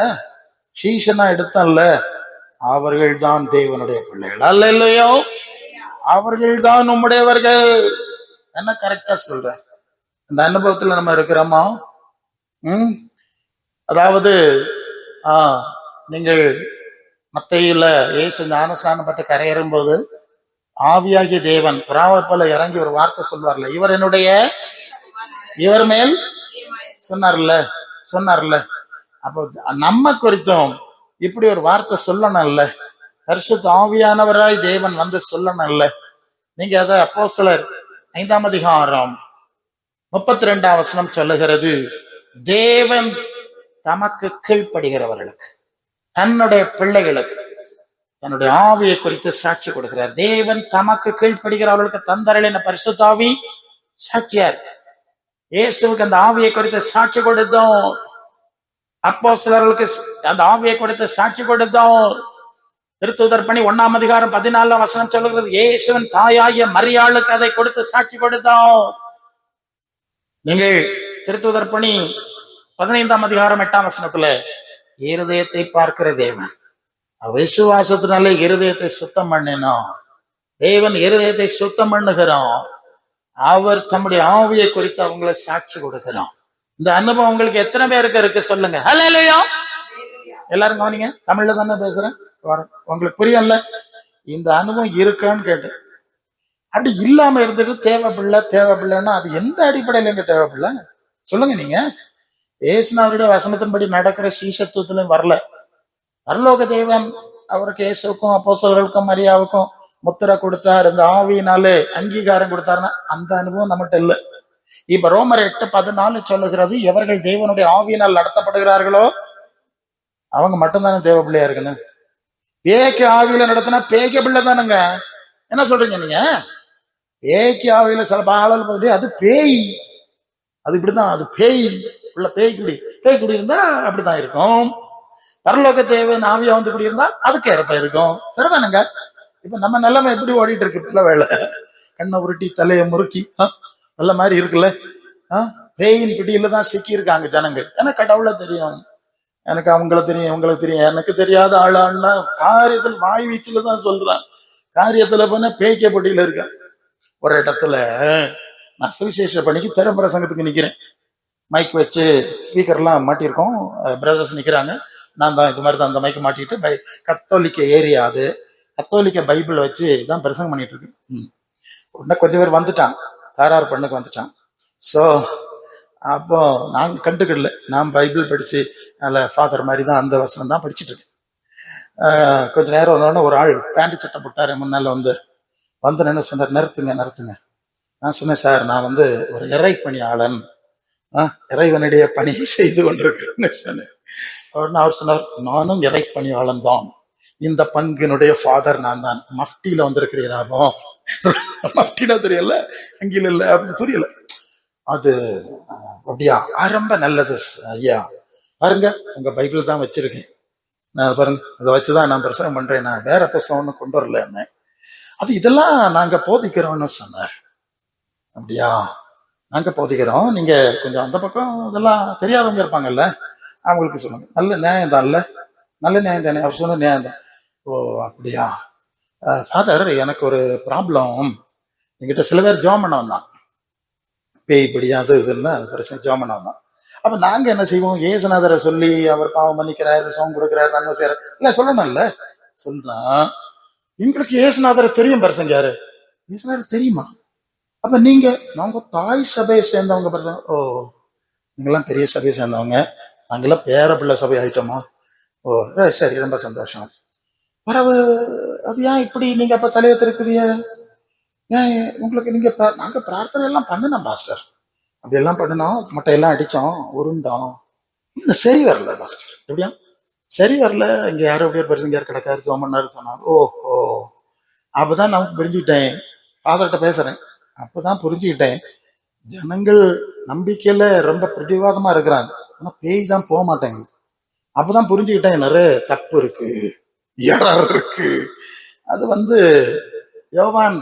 சீஷனா எடுத்தேன்ல, அவர்கள் தான் தேவனுடைய பிள்ளைகள். அல்லேலூயா. அவர்கள் தான் உம்முடையவர்கள். என்ன கரெக்டா சொல்ற? இந்த அனுபவத்துல நம்ம இருக்கிறோமா? அதாவது நீங்கள் மத்தையில இயேசு ஞானஸ்நானம் பற்றி கரையேறும் போது ஆவியாகிய தேவன் புறாவை போல இறங்கி ஒரு வார்த்தை சொல்வார்ல, இவர் என்னுடைய, இவர் மேல் சொன்னார்ல. அப்போ நம்ம குறித்தும் இப்படி ஒரு வார்த்தை சொல்லணும்ல, பரிசுத்த ஆவியானவராய் தேவன் சொல்லணும்ல. நீங்க அதை அப்போஸ்தலர் 5:32 சொல்லுகிறது, தேவன் தமக்கு கீழ்ப்படுகிறவர்களுக்கு, தன்னுடைய பிள்ளைகளுக்கு தன்னுடைய ஆவியை குறித்து சாட்சி கொடுக்கிறார். தேவன் தமக்கு கீழ்ப்படுகிறவர்களுக்கு தந்தரளின பரிசுத்த ஆவி சாட்சியா இருக்கு. இயேசுவுக்கு அந்த ஆவியை குறித்து சாட்சி கொடுத்தோம், அப்போஸ்தலர்களுக்கு அந்த ஆவியை குறித்து சாட்சி கொடுத்தோம். திருத்தூதர் பணி 1:14 சொல்லுகிறது, இயேசுவின் தாயாகிய மரியாளுக்கு அதை கொடுத்து சாட்சி கொடுத்தோம். நீங்கள் திருத்தூதர் பணி 15:8 இருதயத்தை பார்க்கிற தேவன், விசுவாசத்தினாலே இருதயத்தை சுத்தம் பண்ணினோம். தேவன் இருதயத்தை சுத்தம் பண்ணுகிறோம். அவர் தம்முடைய ஆவியை குறித்து அவங்களை சாட்சி கொடுக்கிறோம். இந்த அனுபவம் உங்களுக்கு எத்தனை பேருக்கு இருக்கு சொல்லுங்க. ஹல்லேலூயா. எல்லாரும் கவனிங்க, தமிழ்ல தானே பேசுறேன், உங்களுக்கு புரியல. இந்த அனுபவம் இருக்கான்னு கேட்டேன். அப்படி இல்லாம இருந்துட்டு தேவைப்பில்லைன்னா அது எந்த அடிப்படையில எங்க தேவைப்பில்லை சொல்லுங்க நீங்க. ஏசுநாதருடைய வசனத்தின்படி நடக்கிற சீஷத்துவத்திலும் வரல. பரலோக தேவன் அவருக்கு இயேசுக்கும் அப்போஸ்தலர்களுக்கும் மரியாவுக்கும் முத்திரை கொடுத்தார், இந்த ஆவியினாலே அங்கீகாரம் கொடுத்தாருன்னா அந்த அனுபவம் நம்மகிட்ட இல்லை. இப்ப ரோமர் 8:14 சொல்லுகிறது, எவர்கள் தேவனுடைய ஆவியினால் நடத்தப்படுகிறார்களோ அவங்க மட்டும்தானே தேவ பிள்ளையா இருக்குன்னு. பேய்க்கு ஆவியில நடத்தினா பேய்க்க பிள்ளை தானுங்க. என்ன சொல்றீங்க நீங்க? பேய்க்கு ஆவியில சில பாடல் அது பேய், அது இப்படிதான், அது பேய் உள்ள பேய்க்குடி இருந்தா அப்படித்தான் இருக்கும். பரலோக தேவன் ஆவியா வந்து குடி இருந்தா அதுக்கு ஏற்ப இருக்கும். சரிதானுங்க? இப்ப நம்ம நிலைமை எப்படி ஓடிட்டு இருக்கு? பல வேலை கண்ணை உருட்டி தலையை முறுக்கி நல்ல மாதிரி இருக்குல்ல. பேயின் பிடியில தான் சிக்கி இருக்காங்க ஜனங்கள். எனக்கு கடவுளை தெரியும், எனக்கு அவங்கள தெரியும், இவங்களுக்கு தெரியும். எனக்கு தெரியாத ஆளான்னா காரியத்தில் வாய் வீச்சுல தான் சொல்றான். காரியத்துல போனா பேய்க்க போட்டியில இருக்கேன். ஒரு இடத்துல நான் சுவிசேஷ பணிக்கு திறப்பிரசங்கத்துக்கு நிக்கிறேன். மைக் வச்சு ஸ்பீக்கர்லாம் மாட்டியிருக்கோம், பிரதர்ஸ் நிக்கிறாங்க. நான் தான் இது மாதிரி தான் அந்த மைக்கு மாட்டிட்டு கத்தோலிக்க ஏரியா, அது கத்தோலிக்க பைபிள் வச்சு தான் பிரசங்கம் பண்ணிட்டு இருக்கு. உடனே கொஞ்சம் பேர் வந்துட்டான், தாரார் பண்ணுக்கு வந்துட்டான். ஸோ அப்போ நாங்கள் கண்டுக்கிடல, நான் பைபிள் படிச்சு அதில் ஃபாதர் மாதிரி தான் அந்த வசனம் தான் படிச்சுட்டு இருக்கேன். கொஞ்ச நேரம் ஒன்று ஒரு ஆள் பேண்ட் சட்டை போட்டார், முன்னால் வந்து என்ன சொன்னார், நிறுத்துங்க. நான் சொன்னேன், சார் நான் வந்து ஒரு இறை பணியாளன், இறைவனுடைய பணி செய்து கொண்டிருக்கிறேன்னு சொன்னேன். அவர் சொன்னார், நானும் இறை பணியாளன் தான், இந்த பங்கினுடைய ஃபாதர் நான் தான். மஃப்டியில வந்திருக்கிறீராபோ, மஃப்டினா தெரியல, அங்கில இல்ல, அப்படி புரியல. அது அப்படியா, ரொம்ப நல்லது ஐயா, பாருங்க உங்க பைபிள் தான் வச்சிருக்கேன், நான் பாருங்க அதை வச்சுதான் நான் பிரசங்கம் பண்றேன், நான் வேற புத்தகம் ஒன்றும் கொண்டு வரல என்ன, அது இதெல்லாம் நாங்க போதிக்கிறோம்னு சொன்னார். அப்படியா, நாங்க போதிக்கிறோம், நீங்க கொஞ்சம் அந்த பக்கம் இதெல்லாம் தெரியாதவங்க இருப்பாங்கல்ல, அவங்களுக்கு சொல்லுங்க. நல்ல நியாயம் தான், இல்ல நல்ல நியாயம் தானே, அவர் சொன்ன நியாயம் தான். ஓ அப்படியா ஃபாதர், எனக்கு ஒரு ப்ராப்ளம், என்கிட்ட சில பேர் ஜோம் பண்ண வந்தான், பேய் படியாது இதுன்னா பிரச்சனை ஜோம் பண்ண வந்தான். அப்ப நாங்க என்ன செய்வோம், ஏசுநாதரை சொல்லி அவர் பாவம் பண்ணிக்கிறாரு, சோம் கொடுக்கிறாரு, நன்மை செய்யற இல்ல சொல்லணும்ல, சொல்றா எங்களுக்கு ஏசுநாதரை தெரியும், பரிசங்க யாரு ஏசுநாதர் தெரியுமா? அப்ப நீங்க நாங்க தாய் சபையை சேர்ந்தவங்க பாருங்க. ஓ நீங்கெல்லாம் பெரிய சபையை சேர்ந்தவங்க, நாங்கெல்லாம் பேர பிள்ளை சபை ஆயிட்டோமா? ஓ சரி, ரொம்ப சந்தோஷம். பரவு அது ஏன் இப்படி நீங்க அப்ப தலையை திருக்குதிய, ஏன் உங்களுக்கு நீங்க நாங்க பிரார்த்தனை எல்லாம் பண்ணினோம் பாஸ்டர், அப்படி எல்லாம் பண்ணினோம், மட்டையெல்லாம் அடிச்சோம், உருண்டோம், இன்னும் சரி வரல பாஸ்டர். எப்படியா சரி வரல? இங்க யாரோ அப்படியே பெருசுங்க யார் கிடக்காரு சோமன்னாரு சொன்னாங்க. ஓஹோ, அப்பதான் நான் புரிஞ்சுக்கிட்டேன், ஃபாதர்கிட்ட பேசுறேன், அப்பதான் புரிஞ்சுக்கிட்டேன், ஜனங்கள் நம்பிக்கையில ரொம்ப பிடிவாதமா இருக்கிறாங்க, ஆனா பேய் தான் போக மாட்டேங்க. அப்பதான் புரிஞ்சுக்கிட்டேன் நிறைய தப்பு இருக்கு, யார் இருக்கு. அது வந்து யோவான்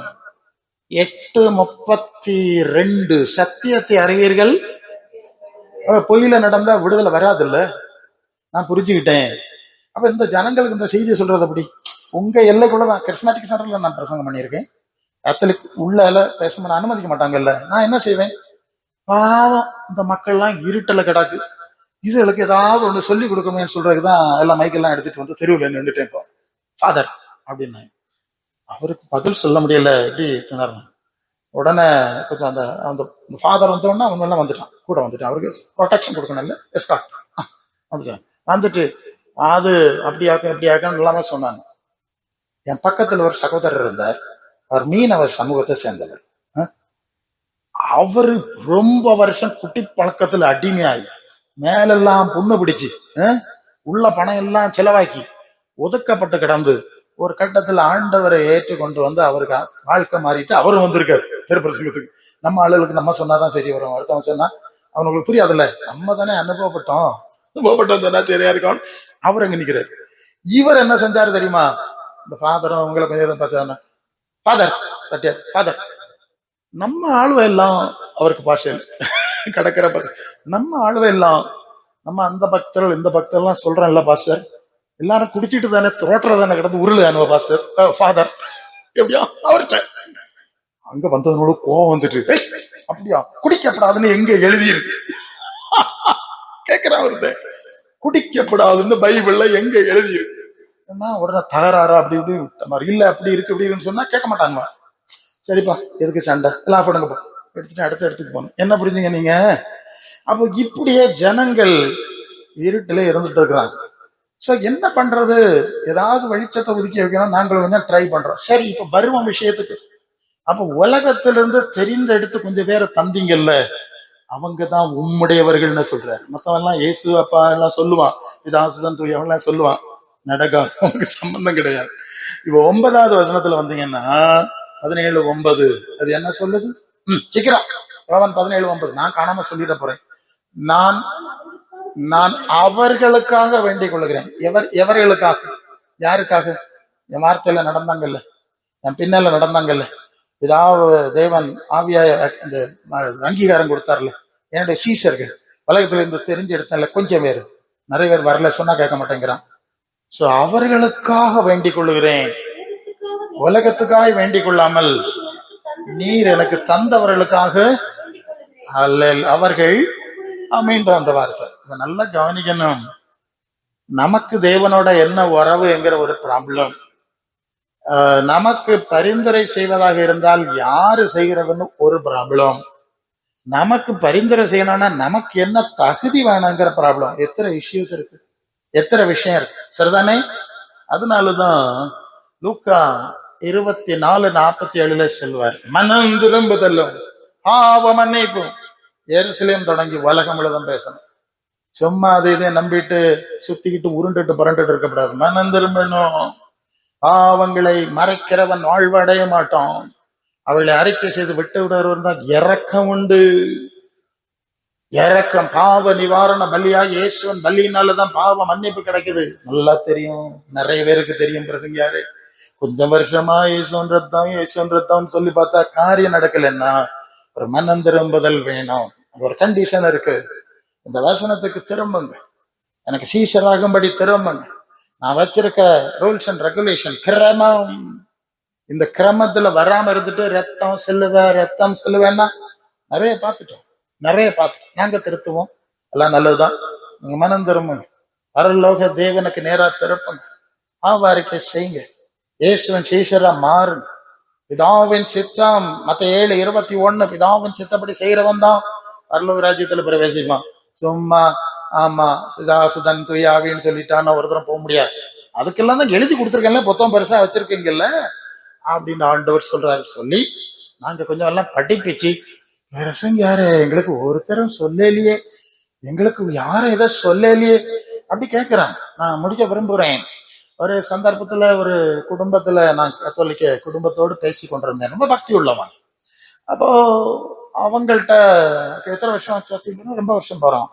8:32 சத்தியத்தை அறிவீர்கள், பொய்யில நடந்தா விடுதலை வராது இல்ல, நான் புரிஞ்சுக்கிட்டேன். அப்ப இந்த ஜனங்களுக்கு இந்த செய்தியை சொல்றது அப்படி உங்க எல்லைக்குள்ளதான். கிறிஸ்மேட்டிக் சென்டர்ல நான் பிரசங்கம் பண்ணியிருக்கேன், கத்தலிக் உள்ள பேச அனுமதிக்க மாட்டாங்கல்ல, நான் என்ன செய்வேன், பாவம் இந்த மக்கள்லாம் இருட்டல கிடாக்கு, இதுகளுக்கு ஏதாவது ஒண்ணு சொல்லி கொடுக்கணும்னு சொல்றதுக்குதான் எல்லாம் மைக்கெல்லாம் எடுத்துட்டு வந்து தெருவில் நின்றுட்டேன் ஃபாதர் அப்படின்னு. அவருக்கு பதில் சொல்ல முடியல, எப்படி திணறணும். உடனே கொஞ்சம் அந்த அந்த ஃபாதர் வந்தோடனே அவங்க எல்லாம் வந்துட்டான், கூட வந்துட்டான், அவருக்கு ப்ரொடெக்ஷன் கொடுக்கணும் இல்ல, எஸ்கார்ட் வந்துட்டான். வந்துட்டு அது அப்படியாக்கும் எப்படியாக்கும் எல்லாமே சொன்னாங்க. என் பக்கத்துல ஒரு சகோதரர் இருந்தார், அவர் மீனவர் சமூகத்தை சேர்ந்தவர். அவரு ரொம்ப வருஷம் குட்டி பழக்கத்துல அடிமையாகி மேலெல்லாம் புண்ணு பிடிச்சு உள்ள பணம் எல்லாம் செலவாக்கி ஒதுக்கப்பட்டு கிடந்து ஒரு கட்டத்துல ஆண்டவரை ஏற்று கொண்டு வந்து அவருக்கு வாழ்க்கை மாறிட்டு அவரும் வந்திருக்காரு திருப்பிரசங்கத்துக்கு. நம்ம ஆளுகளுக்கு நம்ம சொன்னாதான் சரி வரும், அடுத்தவங்க சொன்னா அவங்களுக்கு புரியாதுல்ல, நம்ம தானே அனுபவப்பட்டோம் தானே சரியா இருக்கோம். அவர் அங்க நிக்கிறாரு. இவர் என்ன செஞ்சாரு தெரியுமா, இந்த ஃபாதரும் உங்களை கொஞ்சம் பேச ஃபாதர் பட்டியார் ஃபாதர், நம்ம ஆளுவை எல்லாம் அவருக்கு பாஷை கிடக்கிற நம்ம ஆளுவை எல்லாம் நம்ம அந்த பக்தர்கள் இந்த பக்தர்லாம் சொல்றேன்ல பாஸ்டர், எல்லாரும் குடிச்சிட்டு தானே ரோட்டரை தானே கிடந்து உருளு அனுவ பாஸ்டர் ஃபாதர் எப்படியா அவர்கிட்ட அங்க வந்தவனோட கோவம் வந்துட்டு, "ஏய், அப்படியா குடிக்கப்படாதுன்னு எங்க எழுதியிருக்கு?" கேக்குறான் அவர்கிட்ட, குடிக்கப்படாதுன்னு பைபிள்ல எங்க எழுதியிருக்கு? உடனே தகராறு அப்படி இப்படி விட்ட மாதிரி, இல்ல அப்படி இருக்கு இப்படி இருக்குன்னு சொன்னா கேட்க மாட்டாங்க. சரிப்பா, எதுக்கு சண்டை, எல்லாம் போடுங்கப்பா, எடுத்துட்டு அடுத்த இடத்துக்கு போகணும். என்ன புரிஞ்சுங்க நீங்க? அப்போ இப்படியே ஜனங்கள் இருட்டுல இருந்துட்டு இருக்கிறாங்க. சோ என்ன பண்றது? ஏதாவது வெளிச்சத்தை ஒதுக்கி வைக்கணும். நாங்கள் கொஞ்சம் ட்ரை பண்றோம். சரி, இப்ப வருவோம் விஷயத்துக்கு. அப்ப உலகத்திலிருந்து தெரிந்தெடுத்து கொஞ்சம் பேரை தந்தீங்கல்ல, அவங்கதான் உம்முடையவர்கள்னு சொல்றாரு. மத்தவன் எல்லாம் இயேசு அப்பா எல்லாம் சொல்லுவான், இதாசுதான் தூயவன் சொல்லுவான். நடக்காது, அவனுக்கு சம்பந்தம் கிடையாது. இப்ப 9வது வசனத்துல வந்தீங்கன்னா 17:9 அது என்ன சொல்லுது? சீக்கிரம் யோவான் 17:9 நான் காணாம சொல்லிட போறேன். நான் நான் அவர்களுக்காக வேண்டிக் கொள்கிறேன். எவர்களுக்காக? யாருக்காக? என் வார்த்தையில நடந்தாங்கல்ல, என் பின்னால நடந்தாங்கல்ல, ஏதாவது தேவன் ஆவியாய இந்த அங்கீகாரம் கொடுத்தார்ல என்னுடைய சீஷர்கள், உலகத்துல இருந்து தெரிஞ்சு எடுத்தேன்ல கொஞ்சம் பேர், நிறைய பேர் வரல, சொன்னா கேட்க மாட்டேங்கிறான். சோ அவர்களுக்காக வேண்டிக் கொள்ளுகிறேன், உலகத்துக்காக வேண்டிக் கொள்ளாமல் நீர் எனக்கு தந்தவர்களுக்காக அவர்கள் மீண்டும் அந்த வார்த்தை. நல்லா கவனிக்கணும். நமக்கு தேவனோட என்ன உறவு என்கிற ஒரு ப்ராப்ளம். நமக்கு பரிந்துரை செய்வதாக இருந்தால் யாரு செய்கிறதுன்னு ஒரு ப்ராப்ளம். நமக்கு பரிந்துரை செய்யணும்னா நமக்கு என்ன தகுதி வேணுங்கிற ப்ராப்ளம். எத்தனை இஷ்யூஸ் இருக்கு, எத்தனை விஷயம் இருக்கு, சரிதானே? அதனாலதான் லூக்கா 24:47 சொல்வார், மனம் திரும்புதலும் பாவ மன்னிப்பும் எருசலேம் தொடங்கி உலகம் முழுதும் பேசணும். சும்மா அதை இதை நம்பிட்டு சுத்திக்கிட்டு உருண்டுட்டு புரண்டுட்டு இருக்கக்கூடாது. மனம் திரும்பணும். பாவங்களை மறைக்கிறவன் வாழ்வு அடைய மாட்டான். அவளை அறிக்கை செய்து விட்டு விடுறவன் தான் இறக்கம் உண்டு. இறக்கம் பாவ நிவாரண பலியா இயேசுவன் பலியினாலதான் பாவ மன்னிப்பு கிடைக்குது. நல்லா தெரியும், நிறைய பேருக்கு தெரியும். பிரசங்கியாரு கொஞ்சம் வருஷமா இயேசுவன் ரத்தம் சொல்லி பார்த்தா காரியம் நடக்கலன்னா ஒரு மனம் திரும்புதல் வேணும். ஒரு கண்டிஷன் இருக்கு. இந்த வசனத்துக்கு திரும்புங்க, எனக்கு சீஷராகும்படி திரும்புங்க. நான் வச்சிருக்க ரூல்ஸ் அண்ட் ரெகுலேஷன் கிரமம், இந்த கிரமத்துல வராம இருந்துட்டு ரத்தம் செல்லுவேன்னா நிறைய பார்த்துட்டோம். நாங்க திருத்துவோம், எல்லாம் நல்லதுதான். நீங்க மனம் திரும்புங்க, பரலோக தேவனுக்கு நேரா திருப்புங்க, ஆவாரிக்கை செய்யுங்க, இயேசுவின் சீஷரா மாறுங்க. பிதாவின் சித்தம் மத்த 7:21 பிதாவின் சித்தப்படி செய்யறவன் தான் பரலோக ராஜ்யத்துல பிரவேசிப்பான். சும்மா ஆமா பிதாசுதன் துயாவின்னு சொல்லிட்டான்னா ஒரு தரம் போக முடியாது. அதுக்கெல்லாம் தான் எழுதி கொடுத்துருக்கேன்ல, புத்தகம் பெருசா வச்சிருக்கீங்கல்ல அப்படின்னு ஆண்டவர் சொல்றாரு. சொல்லி நாங்க கொஞ்சம் எல்லாம் படிப்பிச்சு, யாரு எங்களுக்கு ஒருத்தரும் சொல்லலையே, எங்களுக்கு யாரும் எதை சொல்லலையே அப்படி கேட்கிறான். நான் முடிக்க விரும்புறேன். ஒரு சந்தர்ப்பத்துல ஒரு குடும்பத்துல, நான் கத்தோலிக்க குடும்பத்தோடு பேசி கொண்டிருந்தேன். ரொம்ப பக்தி உள்ளவன். அப்போ அவங்கள்ட்ட எத்தனை வருஷம் ஆச்சு? ரொம்ப வருஷம் போறோம்.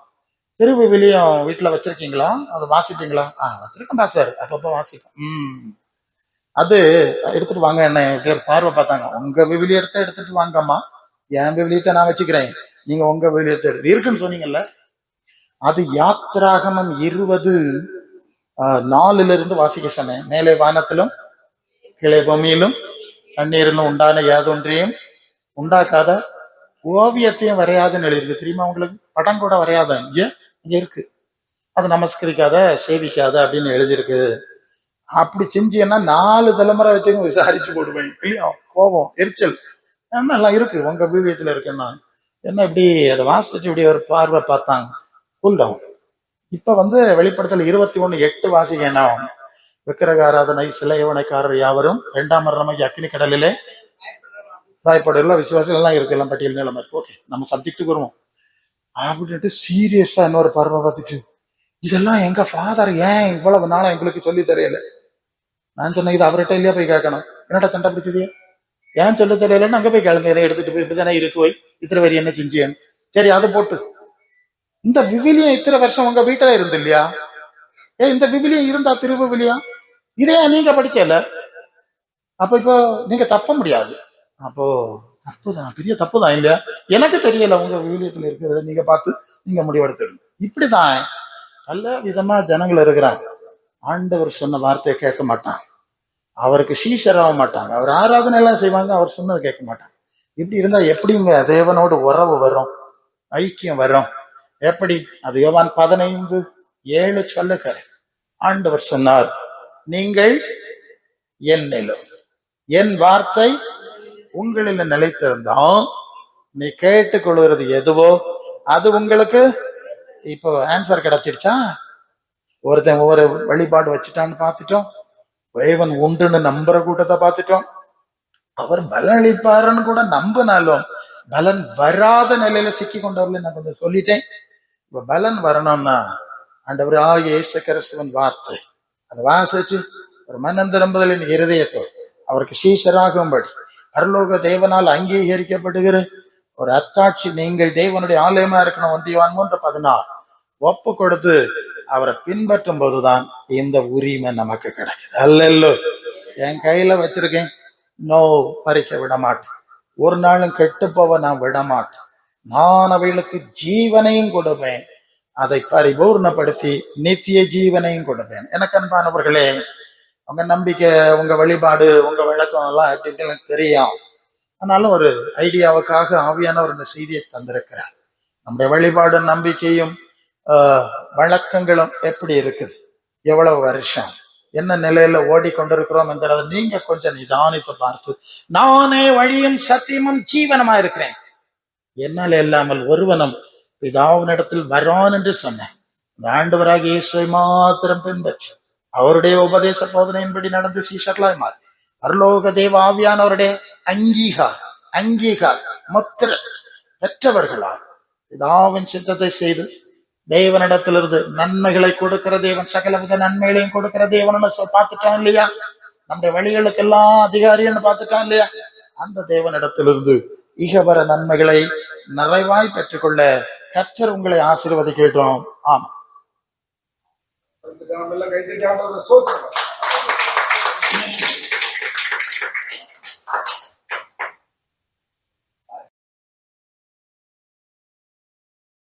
திருவிவிலியம் வீட்டுல வச்சிருக்கீங்களா? அதை வாசிப்பீங்களா? வச்சிருக்கேன் சார், அப்பப்போ வாசிப்பேன். அது எடுத்துட்டு வாங்க. என்ன பார்வை பார்த்தாங்க, உங்க விவிலியத்தை எடுத்துட்டு வாங்கம்மா, என் விவிலியத்தை நான் வச்சுக்கிறேன், நீங்க உங்க விவிலியத்தை இருக்குன்னு சொன்னீங்கல்ல. அது யாத்திராகமம் 20:4 வாசிக்க சொன்னேன். மேலே வானத்திலும் கீழே பூமியிலும் தண்ணீரிலும் உண்டான ஏதொன்றையும் உண்டாக்காத ஓவியத்தையும் வரையாதுன்னு எழுதிருக்கு. தெரியுமா உங்களுக்கு? படம் கூட வரையாத இங்க இருக்கு. அது நமஸ்கரிக்காத சேவிக்காத அப்படின்னு எழுதியிருக்கு. அப்படி செஞ்சீங்கன்னா 4 தலைமுறை வச்சு விசாரிச்சு போடுவேன் இல்லையா? கோபம், எரிச்சல் எல்லாம் இருக்கு உங்க வீவியத்துல இருக்குன்னா. என்ன இப்படி அதை வாசிச்சு இப்படி ஒரு பார்வை பார்த்தாங்க. கூல்டவுன். இப்ப வெளிப்படுத்தல் 21:8 வாசிக்கணும். விக்கிரக ஆராதனை சிலை யவனைக்காரர் யாவரும் 2ஆம் மரணமாகி அக்கினி கடலிலே சாயப்படல விசுவாசம் எல்லாம் இருக்கு, எல்லாம் பட்டியல் நிலைமை. ஓகே, நம்ம சப்ஜெக்டுக்கு வருவோம் அப்படின்ட்டு சீரியஸா இன்னொரு பார்வை பார்த்துட்டு, இதெல்லாம் எங்க ஃபாதர் ஏன் இவ்வளவு நாளா எங்களுக்கு சொல்லி தெரியல? நான் சொன்னேன், இது அவர்கிட்ட இல்லையா போய் கேட்கணும். என்னடா சண்டை பிடிச்சது, ஏன் சொல்ல தெரியலன்னு அங்க போய் கேளுங்க. இதை எடுத்துட்டு போய் இப்பதானே இருக்கு போய் இத்தனை வரி என்ன செஞ்சேன்னு. சரி, அதை போட்டு இந்த விவிலியம் இத்தனை வருஷம் உங்க வீட்டுல இருந்து இல்லையா? இந்த விவிலியம் இருந்தா திருவிவிலியம் இதே நீங்க படிச்சல, அப்ப இப்போ நீங்க தப்ப முடியாது. அப்போ தப்புதான், பெரிய தப்புதான் இல்லையா? எனக்கு தெரியல உங்க விவிலியத்துல இருக்கிறத நீங்க பார்த்து நீங்க முடிவெடுத்துடுங்க. இப்படிதான் நல்ல விதமா ஜனங்கள் இருக்கிறாங்க. ஆண்டவர் சொன்ன வார்த்தையை கேட்க மாட்டான். அவருக்கு சீஷராக மாட்டாங்க. அவர் ஆராதனை எல்லாம் செய்வாங்க, அவர் சொன்னது கேட்க மாட்டாங்க. இப்படி இருந்தா எப்படிங்க தேவனோடு உறவு வரும், ஐக்கியம் வரும்? எப்படி? அது யோவான் 15:7 சொல்லுகிறார். ஆண்டவர் சொன்னார், நீங்கள் என்னிலும் என் வார்த்தை உங்களில் நிலைத்திருந்தா நீ கேட்டுக்கொள்வது எதுவோ அது உங்களுக்கு. இப்போ ஆன்சர் கிடைச்சிடுச்சா? ஒருத்தன் ஒவ்வொரு வழிபாடு வச்சுட்டான்னு பார்த்துட்டோம். தேவன் உண்டுன்னு நம்புற கூட்டத்தை பார்த்துட்டோம். அவர் பலன் அளிப்பாருன்னு கூட நம்பினாலும் பலன் வராத நிலையில சிக்கி கொண்டவர்கள் நான் கொஞ்சம் சொல்லிட்டேன். இப்ப பலன் வரணும்னா ஆண்டவர் இயேசு கிறிஸ்துவின் வார்த்தை அதை வாசிச்சு ஒரு மனம் திரும்புதலின் இருதயத்தோ அவருக்கு சீஷராகும்படி பரலோக தேவனால் அங்கீகரிக்கப்படுகிற ஒரு அத்தாட்சி, நீங்கள் தேவனுடைய ஆலயமா இருக்கணும், 1 John 3:16 ஒப்பு கொடுத்து அவரை பின்பற்றும் போதுதான் இந்த உரிமை நமக்கு கிடைக்குது. அல்ல என் கையில வச்சிருக்கேன், நோ, பறிக்க விட மாட்டேன். ஒரு நாளும் கெட்டு போவ நான் விட மாட்டேன். நான் அவைகளுக்கு ஜீவனையும் கொடுப்பேன், அதை பரிபூர்ணப்படுத்தி நித்திய ஜீவனையும் கொடுப்பேன். எனக்கு அன்பானவர்களே, உங்க நம்பிக்கை, உங்க வழிபாடு, உங்க விளக்கம் எல்லாம் எப்படி எனக்கு தெரியும். ஆனாலும் ஒரு ஐடியாவுக்காக ஆவியானவர் இந்த செய்தியை தந்திருக்கிறார். நம்முடைய வழிபாடு, நம்பிக்கையும் வழக்கங்களும் எப்படி இருக்குது, எவ்வளவு வருஷம், என்ன நிலையில ஓடிக்கொண்டிருக்கிறோம் என்கிறத நீங்க கொஞ்சம் நிதானித்து பார்த்து, நானே வழியும் சத்தியமும் ஜீவனமா இருக்கிறேன், என்னால் இல்லாமல் ஒருவனும் பிதாவினிடத்தில் வரான் என்று சொன்னேன். இந்த ஆண்டவராகிய இயேசுவை மாத்திரம் பின்பற்றி அவருடைய உபதேச போதனையின்படி நடந்து சீஷர்களாய் மாறி பரலோக தேவ ஆவியானவருடைய அங்கீகார் முத்திர பெற்றவர்களால் பிதாவின் சித்தத்தை செய்து தேவனிடத்திலிருந்து நன்மைகளை கொடுக்கிற தேவன், சகலவித நன்மைகளையும் கொடுக்கிற தேவன் பார்த்துட்டான் இல்லையா? நம்முடைய வழிகளுக்கு எல்லாம் அதிகாரின்னு பார்த்துட்டான் இல்லையா? அந்த தேவனிடத்திலிருந்து இகவர நன்மைகளை நிறைவாய் பெற்றுக்கொள்ள கர்த்தர் உங்களை ஆசீர்வதிக்கட்டும். ஆமா.